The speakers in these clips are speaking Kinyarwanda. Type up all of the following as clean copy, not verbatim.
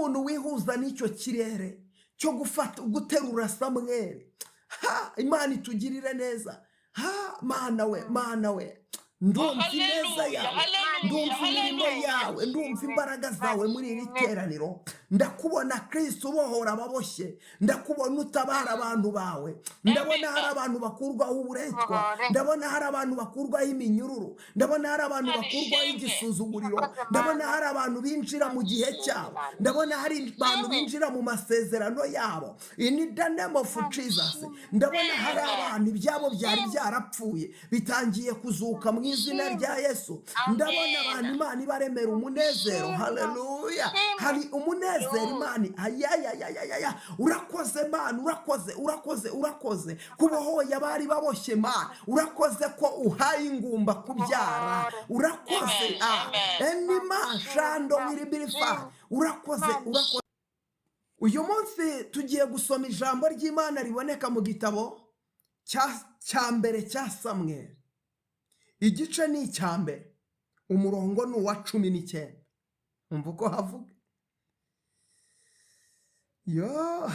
umuntu wihuza n'icyo kirere cyo guterura Samweli. Imana itugirire neza. Mana we ndumva ineza yawe, ndumva imirimo yawe, ndumva imbaraga zawe muri iri teraniro. Ndakubona Kristo ubohora ababoshye, ndakubona utabara abantu bawe. Ndabona hari abantu bakurwaho uburetwa, ndabona hari abantu bakurwaho iminyururu, ndabona hari abantu bakurwaho igisuzuguriro, ndabona hari abantu binjira mu gihe cyabo, ndabona hari abantu binjira mu masezerano yabo. In the name of Jesus, ndabona hari abantu ibyabo byari byarapfuye bitangiye kuzuka mu izina rya Yesu. Ndabona abantu Imana ibaremera umunezero. Haleluya. Hari umunezero Imana. Urakoze Mana, urakoze kubohoya bari baboshye Mana. Urakoze ko uhaye ingumba kubyara. Urakoze Enima shando wiribirifa. Urakoze. Uyu munsi tugiye gusoma ijambo ry'Imana riboneka mu gitabo cya mbere cya Samweli. Igice ni icya mbere, umurongo ni uwa 19. Umva uko havuga.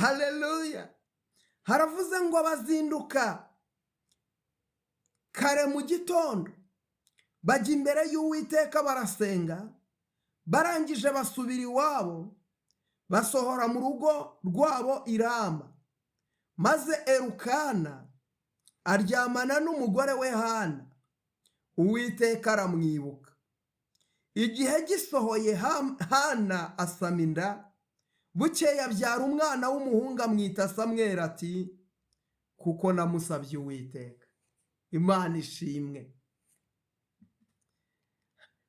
Haleluya. Haravuze ngo bazinduka kare mu gitondo, bajya imbere y'Uwiteka barasenga, barangije basubira iwabo, basohora mu rugo rwabo i Rama. Maze Elukana aryamana n'umugore we Hana. Uwiteka aramwibuka. Igihe gisohoye Hana asama inda, bukeye abyara umwana w'umuhungu amwita Samweli ati, kuko namusabye Uwiteka. Imana ishimwe.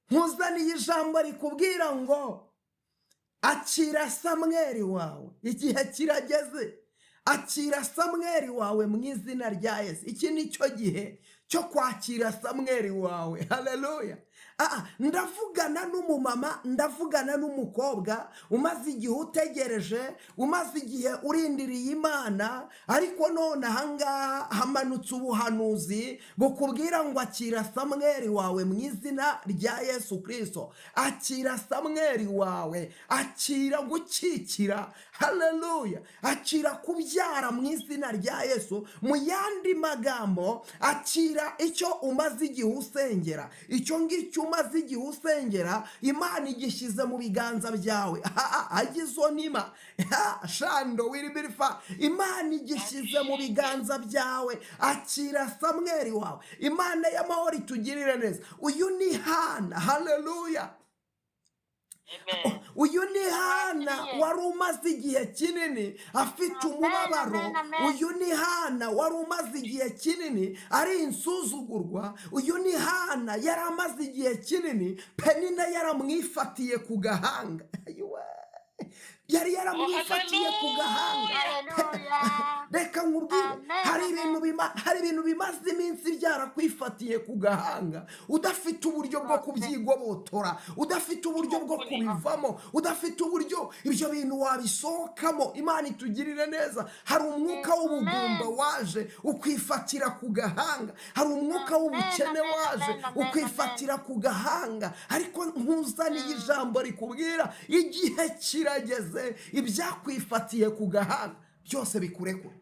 Nkuzaniye ijambo rikubwira ngo akira Samweli wawe, igihe kirageze. Akira Samweli wawe mu izina rya Yesu. Iki ni cyo gihe cyo kwakira Samweli wawe. Haleluya. Ndavugana n'umumama, ndavugana n'umukobwa umaze igihe utegereje, umaze igihe urindiriye Imana, ariko none ahangaha hamanutse ubuhanuzi bukubwira ngo akira Samweli wawe mu izina rya Yesu Kristo. Akira Samweli wawe, akira gukikira. Haleluya. Akira kubyara mu izina rya Yesu. Mu yandi magambo, akira icyo umaze igihe usengera. Icyo ngicyo umaze igihe usengera, Imana igishyize mu biganza byawe. Agizo nima shando wiribirifa. Imana igishyize mu biganza byawe. Akira Samweli wawe. Imana y'amahoro itugirire neza. Uyu ni Hana. Haleluya. Uyu ni Hana wari umaze igihe kinini afite umubabaro. Uyu ni Hana wari umaze igihe kinini ari insuzugurwa. Uyu ni Hana yari amaze igihe kinini Penina yaramwifatiye ku gahanga. Yari yaramwifatiye ku gahanga. Reka nkubwire, hari ibintu bimaze iminsi byarakwifatiye ku gahanga, udafite uburyo bwo kubyigobotora, udafite uburyo bwo kubivamo, udafite uburyo ibyo bintu wabisohokamo. Imana itugirire neza. Hari umwuka w'ubugumba waje ukwifatira ku gahanga, hari umwuka w'ubukene waje ukwifatira ku gahanga, ariko nkuzaniye ijambo rikubwira igihe kirageze ibyakwifatiye ku gahanga byose bikurekure.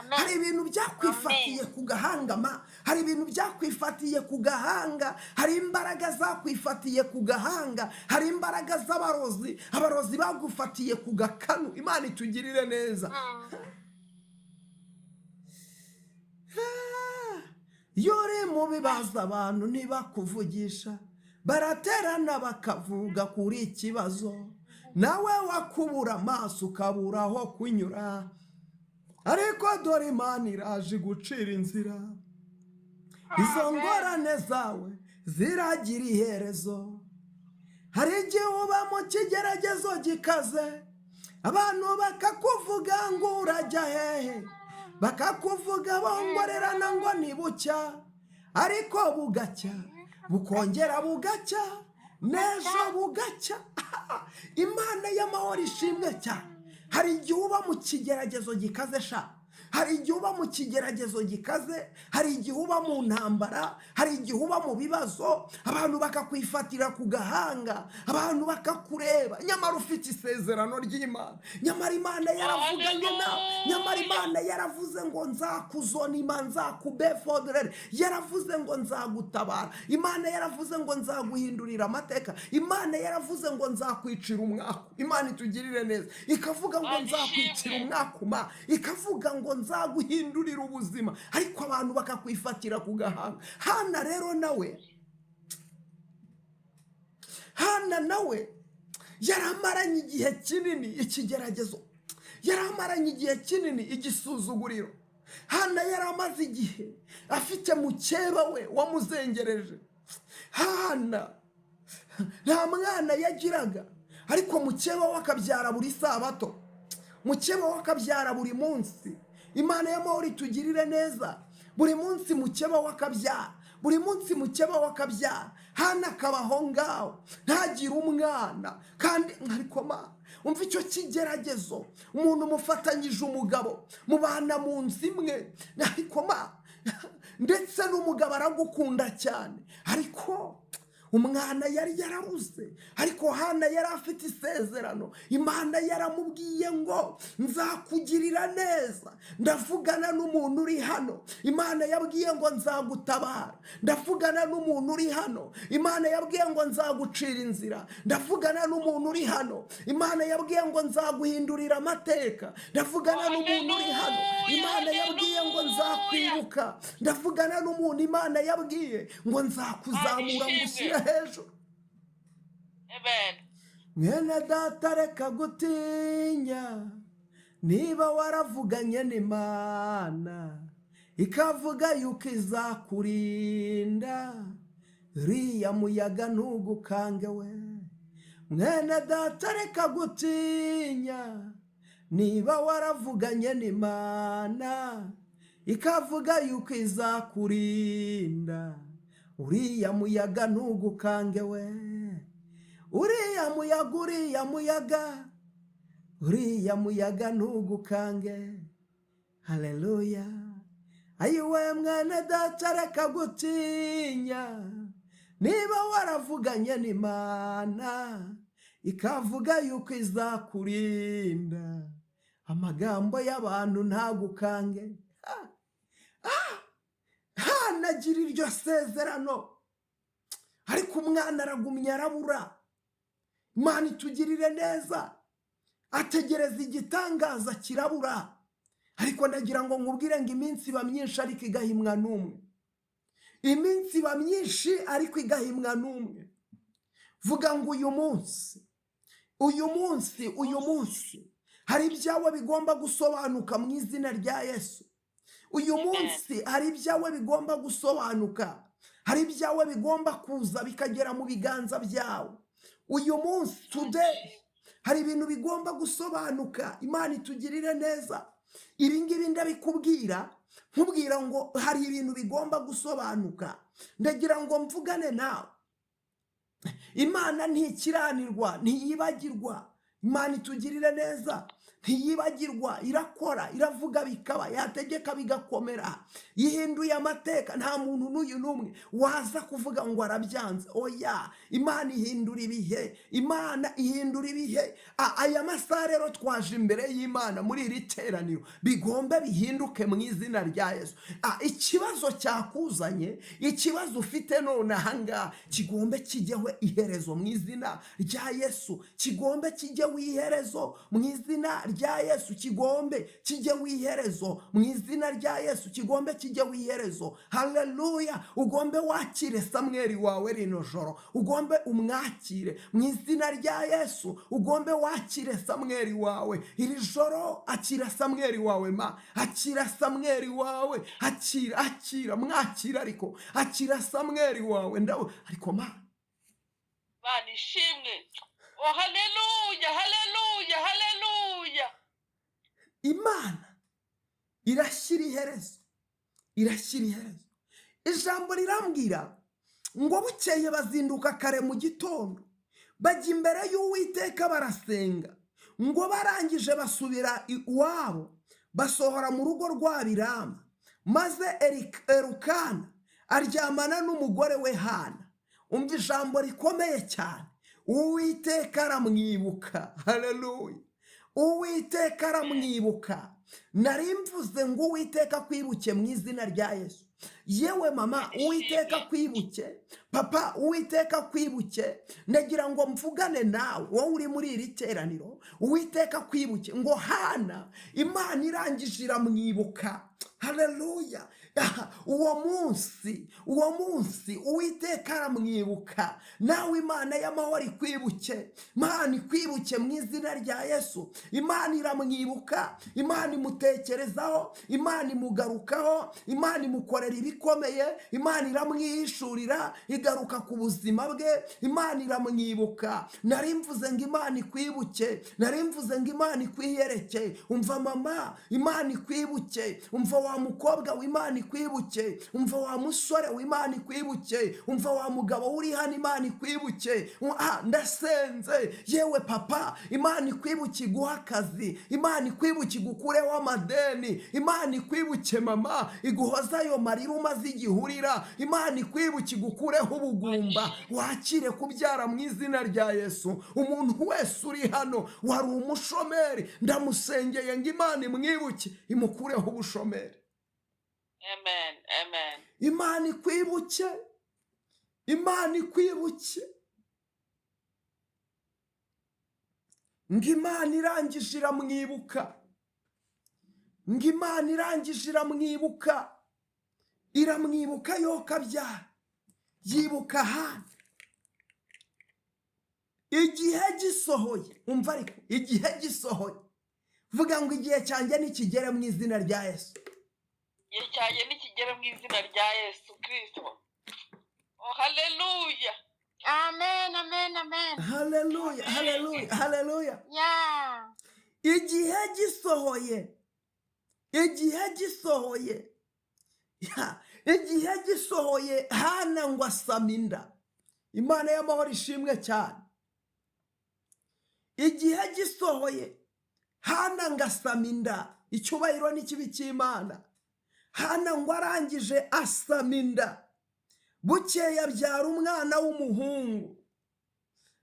Hari ibintu byakwifatiye ku gahanga hari ibintu byakwifatiye ku gahanga, hari imbaraga zakwifatiye ku gahanga, hari imbaraga abarozi bagufatiye ku gakanu. Imana itugirire neza. Yore mu bibazo abantu ntibakuvugisha, baraterana bakavuga kuri ikibazo, nawe wakubura amaso ukabura aho kunyura, ariko dore Imana iraje gucira inzira. Izo ngorane zawe ziragira iherezo. Hari igihe uba mu kigeragezo gikaze, abantu bakakuvuga ngo urajya hehe, bakakuvuga bongorerana ngo ni bucya, ariko bugacya, bukongera bugacya, n'ejo bugacya. Imana y'amahoro ishimwe cyane. Hari igihe uba mu kigeragezo gikaze sha, hari igihe uba mu kigeragezo gikaze, hari igihe uba mu ntambara, hari igihe uba mu bibazo, abantu bakakwifatira ku gahanga, abantu bakakureba, nyamara ufite isezerano ry'Imana, nyamara Imana yaravuganye nawe, nyamara Imana yaravuze ngo nzakuzonima, nzakubefodrere, yaravuze ngo nzagutabara, Imana yaravuze ngo nzaguhindurira amateka, Imana yaravuze ngo nzakwicira umwaku. Imana itugirire neza, ikavuga ngo nzakwicira umwakuma, ikavuga ngo nzaguhindurira ubuzima, ariko abantu bakakwifatira ku gahanga. Hana nawe yaramaranye igihe kinini ikigeragezo, yaramaranye igihe kinini igisuzuguriro. Hana yaramaze igihe afite mukeba we wamuzengereje. Hana nta mwana yagiraga, ariko mukeba we akabyara buri sabato, mukeba we akabyara buri munsi. Imana y'amahoro itugirire neza, buri munsi mukeba we akabyara, buri munsi mukeba we akabyara. Hana akabaho ngaho ntagire umwana, kandi ariko umva icyo kigeragezo, umuntu mufatanyije umugabo, mubana mu nzu imwe, ariko ndetse n'umugabo aragukunda cyane, ariko umwana yari yarabuze. Ariko Hana yari afite isezerano, Imana yaramubwiye ngo nzakugirira neza. Ndavugana n'umuntu uri hano, Imana yabwiye ngo nzagutabara. Ndavugana n'umuntu uri hano, Imana yabwiye ngo nzagucira inzira. Ndavugana n'umuntu uri hano, Imana yabwiye ngo nzaguhindurira amateka. Ndavugana n'umuntu uri hano, Imana yabwiye ngo nzakwibuka. Ndavugana n'umuntu Imana yabwiye ngo nzakuzamura ngushyira hejuru. Mwene data reka gutinya, niba waravuganye n'Imana ikavuga yuko izakurinda, uriya muyaga ntugukange we. Mwene data reka gutinya, niba waravuganye n'Imana ikavuga yuko izakurinda, uriya muyaga ntugukange we. Uriya muyaga ntugukange. Haleluya. Ayiwe mwene data reka gutinya, niba waravuganye n'Imana ikavuga yuko izakurinda, amagambo y'abantu ntagukange. Hanagira iryo sezerano, ariko umwana aragumya arabura. Imana itugirire neza, ategereza igitangaza kirabura. Ariko ndagira ngo nkubwire ngo iminsi iba myinshi ariko igahimwa n'umwe. Iminsi iba myinshi ariko igahimwa n'umwe. Vuga ngo uyu munsi hari ibyawe bigomba gusobanuka mu izina rya Yesu. Uyu munsi hari ibyawe bigomba gusobanuka, hari ibyawe bigomba kuza bikagera mu biganza byawe. Uyu munsi, today, hari ibintu bigomba gusobanuka. Imana itugirire neza. Ibi ngibi ndabikubwira, nkubwira ngo hari ibintu bigomba gusobanuka. Ndagira ngo mvugane nawe. Imana ntikiranirwa, ntiyibagirwa. Imana itugirire neza, ntiyibagirwa, irakora, iravuga bikaba, yategeka bigakomera. Yihinduye amateka, nta muntu n'uyu n'umwe waza kuvuga ngo arabyanze. Oya, Imana ihindura ibihe, Imana ihindura ibihe. Aya masaha rero twaje imbere y'Imana muri iri teraniro, bigomba bihinduke mu izina rya Yesu. Ikibazo cyakuzanye, ikibazo ufite none ahangaha, kigomba kijyeho iherezo mu izina rya Yesu. Kigomba kijyeho iherezo mu izina rya Yesu. Kigombe kijyeho iherezo mu izina rya Yesu. Kigombe kijyeho iherezo. Haleluya. Ugombe wakire Samweli wawe rino joro, ugombe umwakire mu izina rya Yesu. Ugombe wakire Samweli wawe iri joro. Akira Samweli wawe, akira Samweli wawe, akira mwakira, ariko akira Samweli wawe ndawe, ariko Bana ishimwe. Oh, haleluya, haleluya, haleluya. Imana irashyira iherezo, irashyira iherezo. Ijambo rirambwira ngo bukeye bazinduka kare mu gitondo, bajya imbere y'Uwiteka barasenga. Ngo barangije basubira iwabo, basohora mu rugo rwa Birama, maze Elukana aryamana n'umugore we Hana. Umva ijambo rikomeye cyane, Uwiteka aramwibuka. Haleluya! Uwiteka aramwibuka. Nari mvuze ngo Uwiteka kwibuke mu izina rya Yesu. Yewe mama, Uwiteka kwibuke. Papa, Uwiteka kwibuke. Nagira ngo mvugane nawe, wowe uri muri iri teraniro. Uwiteka kwibuke ngo Hana, Imana irangije iramwibuka. Haleluya! Uwo munsi Uwiteka aramwibuka. Nawe Imana y'amahoro ikwibuke. Imana ikwibuke mu izina rya Yesu. Imana iramwibuka, Imana imutekerezaho, Imana imugarukaho, Imana imukorera ibikomeye, Imana iramwihishurira, igaruka ku buzima bwe. Imana iramwibuka. Nari mvuze ngo Imana ikwibuke, nari mvuze ngo Imana ikwiyereke. Umva mama, Imana ikwibuke. Umva wa mukobwa w'Imana ikwibuke. Umva wa musore w'Imana ikwibuke. Umva wa mugabo uri hano, Imana ikwibuke. Ndasenze. Yewe papa, Imana ikwibuke iguha akazi. Imana ikwibuke igukureho amadeni. Imana ikwibuke mama, iguhoza ayo marira umaze igihurira. Imana ikwibuke igukureho ubugumba. Wakire kubyara mu izina rya Yesu. Umuntu wese uri hano wari umushomeri, ndamusengeye ngo Imana imwibuke, imukureho ubushomeri. Amen. Amen. Imana ikwibuke. Imana ikwibuke. Ngo Imana irangije iramwibuka. Ngo Imana irangije iramwibuka. Iramwibuka yo kabyara. Yibuka Hana. Igihe gisohoye. Umva ariko, igihe gisohoye. Vuga ngo igihe cyanjye nikigere mu izina rya Yesu. Igihe cyanjye nikigere mu izina rya Yesu Kristo. Oh, haleluya. Amen, amen, amen. Haleluya, haleluya, haleluya. Yeah. Igihe gisohoye. Igihe gisohoye. Igihe gisohoye Hana ngo asama inda. Imana y'amahoro ishimwe cyane. Igihe gisohoye Hana ngo asama inda. Icyubahiro n'ikibi cy'Imana. Hana ngo arangije asama inda. Bukeye abyara umwana w'umuhungu.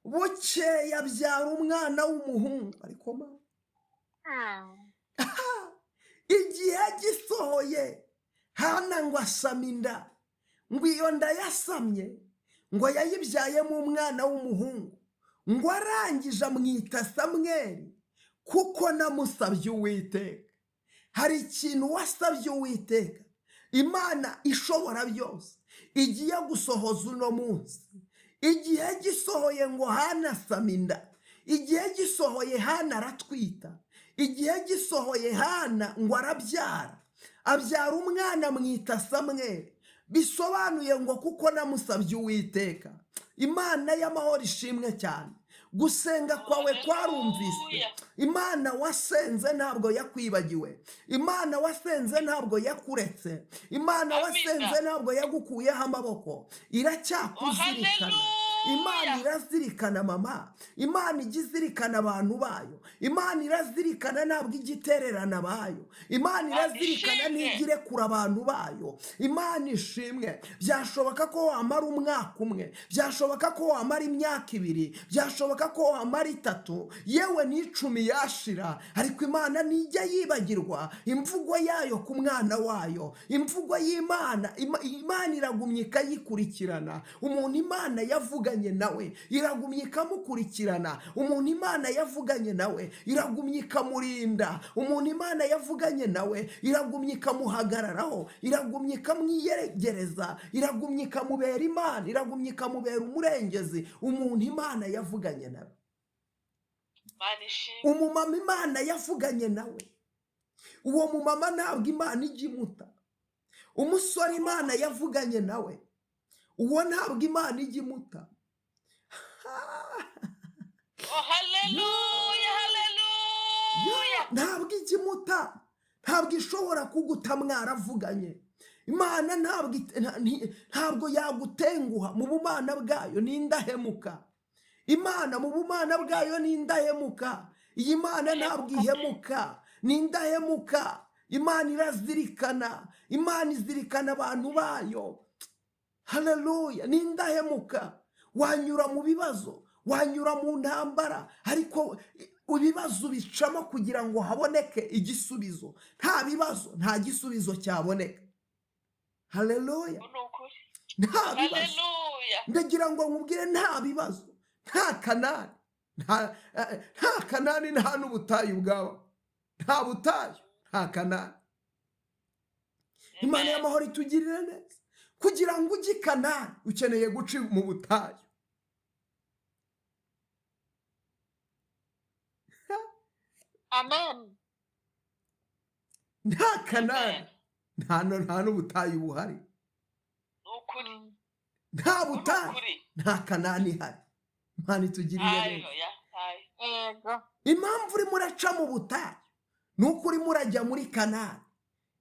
Bukeye abyara umwana w'umuhungu. Ariko mama, igihe gisohoye Hana ngo asama inda. Ngo iyo nda yasamye ngo yayibyayemo umwana w'umuhungu. Ngo arangije amwita Samweli kuko namusabye Uwiteka. Hari ikintu wasabye Uwiteka, Imana ishobora byose igiye gusohoza uno munsi. Igihe gisohoye ngo Hana asama inda. Igihe gisohoye Hana aratwita. Igihe gisohoye Hana ngo arabyara. Abyara umwana amwita Samweli. Bisobanuye ngo kuko namusabye Uwiteka. Imana y'amahoro ishimwe cyane. Gusenga kwawe kwarumviswe. Imana wasenze ntabwo yakwibagiwe. Imana wasenze ntabwo yakuretse. Imana wasenze ntabwo yagukuyeho amaboko. Iracyakuzirikana. Imana irazirikana mama. Imana igizirikana abantu bayo. Imana irazirikana ntabwo igitererana bayo. Imana irazirikana ntigire kure abantu bayo. Imana ishimwe. Byashoboka ko wamara umwaka umwe, byashoboka ko wamara imyaka ibiri, byashoboka ko wamara 3, yewe n'10 yashira, ariko Imana nijya yibagirwa imvugo yayo ku mwana wayo. Imvugo y'Imana, Imana iragumye ikayikurikirana. Umuntu Imana yavuganye nawe iragumye ikamukurikirana. Umuntu Imana yavuganye nawe iragumye ikamurinda. Umuntu Imana yavuganye nawe iragumye ikamuhagararaho, iragumye ikamwiyegereza, iragumye ikamubera Imana, iragumye ikamubera umurengezi. Umuntu Imana yavuganye nawe. Umumama Imana yavuganye nawe, uwo mumama ntabwo Imana ijya imuta. Umusore Imana yavuganye nawe, uwo ntabwo Imana ijya imuta. Oh, haleluya, haleluya. Ntabwo ijya imuta, ntabwo ishobora kuguta mwaravuganye. Imana ntabwo yagutenguha. Mu bumana bwayo ni indahemuka. Imana mu bumana bwayo ni indahemuka. Iyi Mana ntabwo ihemuka, ni indahemuka. imana irazirikana, imana izirikana abantu bayo. Haleluya, ni indahemuka. Wanyura mu bibazo, wanyura mu ntambara, ariko ibibazo bicamo kugira ngo haboneke igisubizo. Nta bibazo nta gisubizo cyaboneka. Haleluya, nta bibazo. Ndagira ngo nkubwire, nta bibazo, nta Kanani, nta Kanani, nta n'ubutayu bwawe, nta butayu, nta Kanani. Imana y'amahoro itugirire neza. Kugira ngo ujye i Kanani ukeneye guca mu butayu. Amen. Nta Kanani, nta n'ubutayu buhari. Nta butayu, nta Kanani ihari. Imana itugirire neza. Impamvu urimo uraca mu butayu ni uko urimo urajya muri Kanani.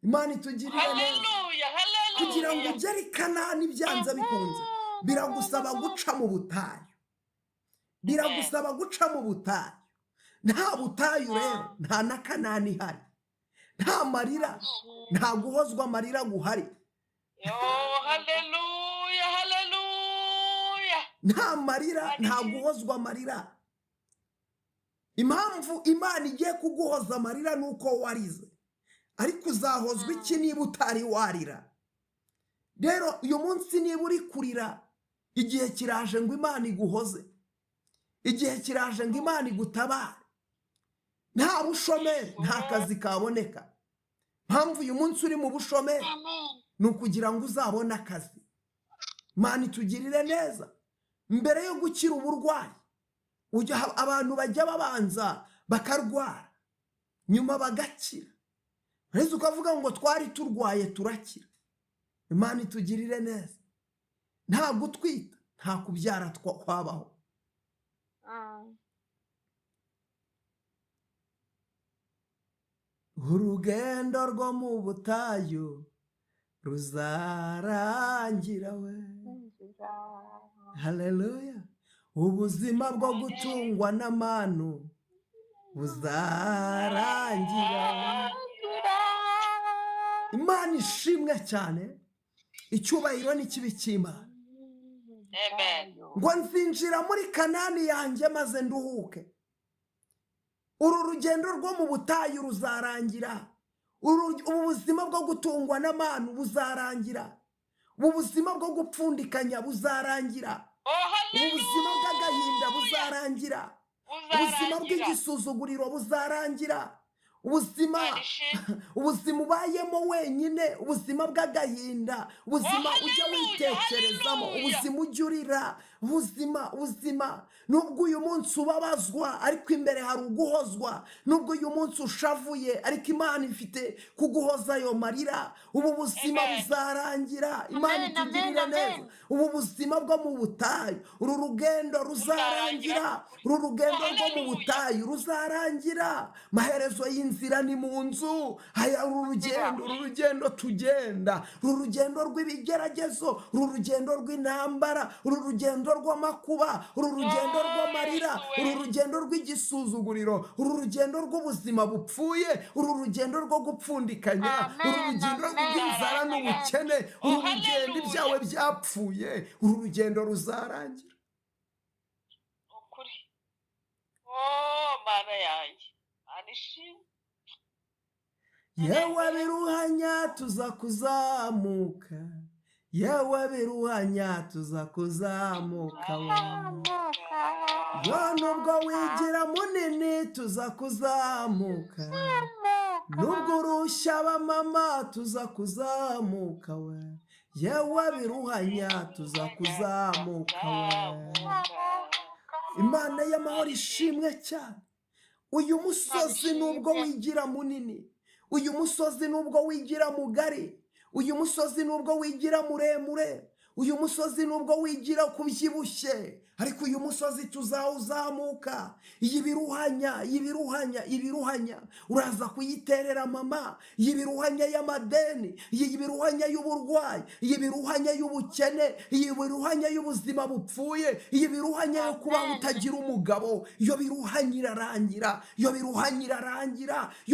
Imana itugirire neza. Kugira ngo ugere i Kanani byanze bikunze, biragusaba guca mu butayu. Biragusaba guca mu butayu. Nta butayu rero, nta na Kanani ihari. Nta marira, nta guhozwa amarira guhari. Haleluya, haleluya. Nta marira, nta guhozwa amarira. Impamvu Imana igiye kuguhoza amarira ni uko warize, ariko uzahozwa iki niba utari warira? Rero uyu munsi niba uri kurira, igihe kiraje ngo Imana iguhoze. Igihe kiraje ngo Imana igutabare. Nta bushomeri, nta kazi kaboneka. Mpamvu uyu munsi uri mu bushomeri ni ukugira ngo uzabone akazi. Imana itugirire neza. Mbere yo gukira uburwayi, abantu bajya babanza bakarwara, nyuma bagakira. Rero ukavuga ngo twari turwaye turakira. Imana itugirire neza. Nta gutwita, nta kubyara kwabaho. Urugendo rwo mu butayu ruzarangira we. Haleluya. Ubuzima bwo gutungwa n'amanu buzarangira. Imana ishimwe cyane. Icyubahiro ni kibi cy'Imana. Ngo nzinjira muri Kanani yanjye maze nduhuke. Uru rugendo rwo mu butayu ruzarangira. Ubuzima bwo gutungwa n'amanu buzarangira. Ubuzima bwo gupfundikanya buzarangira. Ubuzima bw'agahinda buzarangira. Ubuzima bw'igisuzuguriro buzarangira. ubuzima ubayemo wenyine, ubuzima bw'agahinda, ubuzima ujya witekerezamo, ubuzima ujya urira, ubuzima nubwo uyu munsi ubabazwa ariko imbere hari uguhozwa, nubwo uyu munsi ushavuye ariko Imana ifite kuguhoza ayo marira. Ubu buzima buzarangira, Imana itugirire neza. Ubu buzima bwo mu butayu, uru rugendo ruzarangira, uru rugendo rwo mu butayu ruzarangira. Maherezo y'inzira ni mu nzu. Haya uru rugendo tugenda, uru rugendo rw'ibigeragezo, uru rugendo rw'intambara, uru rugendo rw'amakuba, uru rugendo rw'amarira, uru rugendo rw'igisuzuguriro, uru rugendo rw'ubuzima bupfuye, uru rugendo rwo gupfundikanya, uru rugendo rw'inzara n'ubukene, uru rugendo ibyawe byapfuye, uru rugendo ruzarangira. Mana yanjye anishimye. Yewe biruhanya tuza kuzamuka, yewe biruhanya tuza kuzamuka, nubwo wigira munini tuza kuzamuka, nubwo urushya abamama tuza kuzamuka we, yewe biruhanya tuza kuzamuka we. Imana y'amahoro ishimwe cyane. Uyu musozi nubwo wigira munini, uyu musozi nubwo wigira mugari, uyu musozi nubwo wigira muremure, uyu musozi nubwo wigira kubyibushye, ariko uyu musozi tuzawuzamuka. iyi biruhanya uraza kuyiterera mama. iyi biruhanya y'amadeni, iyi biruhanya y'uburwayi, iyi biruhanya y'ubukene, iyi biruhanya y'ubuzima bupfuye, iyi biruhanya yo kuba utagira umugabo. iyo biruhanya irarangira, iyo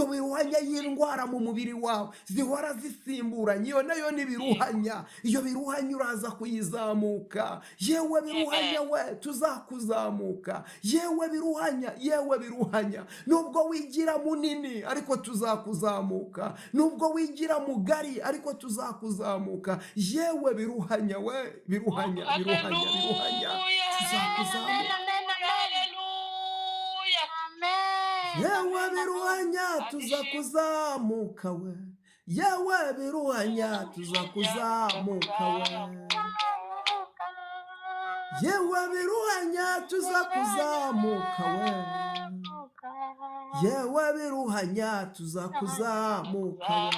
biruhanya y'indwara mu mubiri wawe zihora zisimburanye, iyo nayo ni biruhanya. iyo biruhanya uraza kuyizamuka. yewe biruhanya we tuzakuzamuka. yewe biruhanya nubwo wigira munini ariko tuzakuzamuka, nubwo wigira mugari ariko tuzakuzamuka. yewe biruhanya we biruhanya tuzakuzamuka. yewe biruhanya tuzakuzamuka we, yewe biruhanya tuzakuzamuka we, yewe biruhanya tuzakuzamuka we, yewe biruhanya tuzakuzamuka we.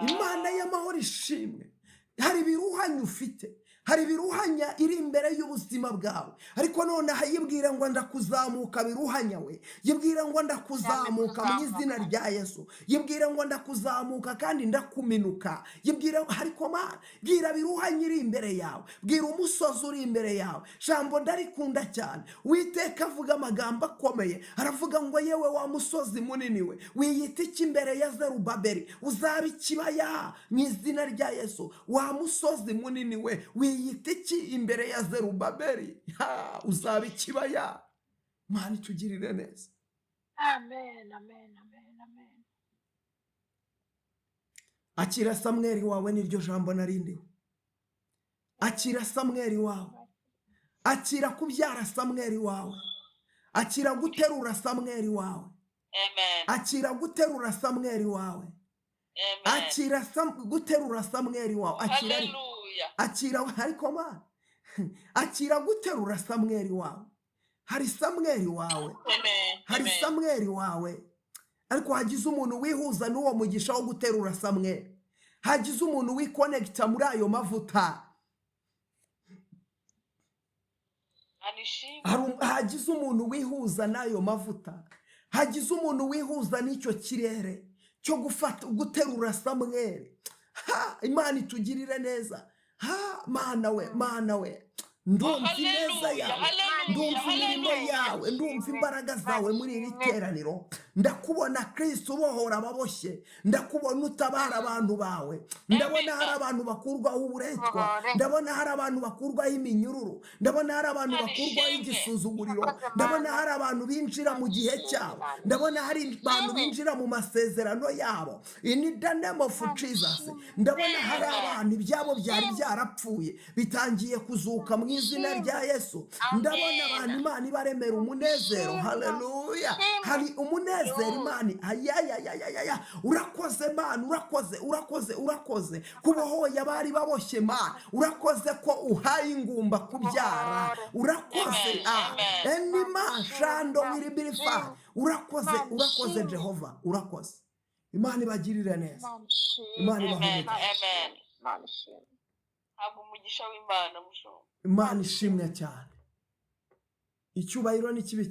Imana y'amahoro ishimwe. hari biruhanya ufite, hari biruhanya iri imbere y'ubuzima bwawe, ariko none yibwira ngo ndakuzamuka biruhanya we. yibwira ngo ndakuzamuka mu izina rya Yesu. yibwira ngo ndakuzamuka kandi ndakuminuka. yibwira ariko Mana, bwira biruhanya iri imbere yawe, bwira umusozi uri imbere yawe. jambo ndarikunda cyane. Uwiteka avuga amagambo akomeye, aravuga ngo yewe wa musozi munini we, wiyita iki imbere ya Zerubabeli? uzaba ikibaya mu izina rya Yesu. wa musozi munini we, wiyita iki imbere ya Zerubabeli? uzaba ikibaya. Mana itugirire neza. Amen. akira Samweli wawe, niryo jambo narindiwe. akira Samweli wawe, akira kubyara Samweli wawe, akira guterura Samweli wawe, akira guterura Samweli wawe, akira guterura Samweli wawe, akira ariko Mana, akira guterura Samweli wawe. hari Samweli wawe, hari Samweli wawe, ariko hagize umuntu wihuza n'uwo mugisha wo guterura Samweli. hagize umuntu wikonekita muri ayo mavuta. hagize umuntu wihuza n'ayo mavuta. hagize umuntu wihuza n'icyo kirere cyo guterura Samweli. Imana itugirire neza. Mana we, ndumva ineza yawe, ndumva imirimo yawe, ndumva imbaraga zawe muri iri teraniro. ndakubona Kristo ubohora ababoshye, ndakubona utabara abantu bawe. ndabona hari abantu bakurwaho uburetwa, ndabona hari abantu bakurwaho iminyururu, ndabona hari abantu bakurwaho igisuzuguriro, ndabona hari abantu binjira mu gihe cyabo, ndabona hari abantu binjira mu masezerano yabo. in the name of Jesus, ndabona hari abantu ibyabo byari byarapfuye bitangiye kuzuka mu izina rya Yesu. ndabona abantu Imana ibaremera umunezero. haleluya. hari umunezero Imana. urakoze Mana, urakoze kubohoya bari baboshye Mana. urakoze ko uhaye ingumba kubyara. urakoze enima shando wiribirifa. urakoze Jehova, urakoze. Imana ibagirire neza. Imana ibahumurize. Habwa umugisha w'Imana mushumba. Imana ishimwe cyane. icyubahiro n'ikibi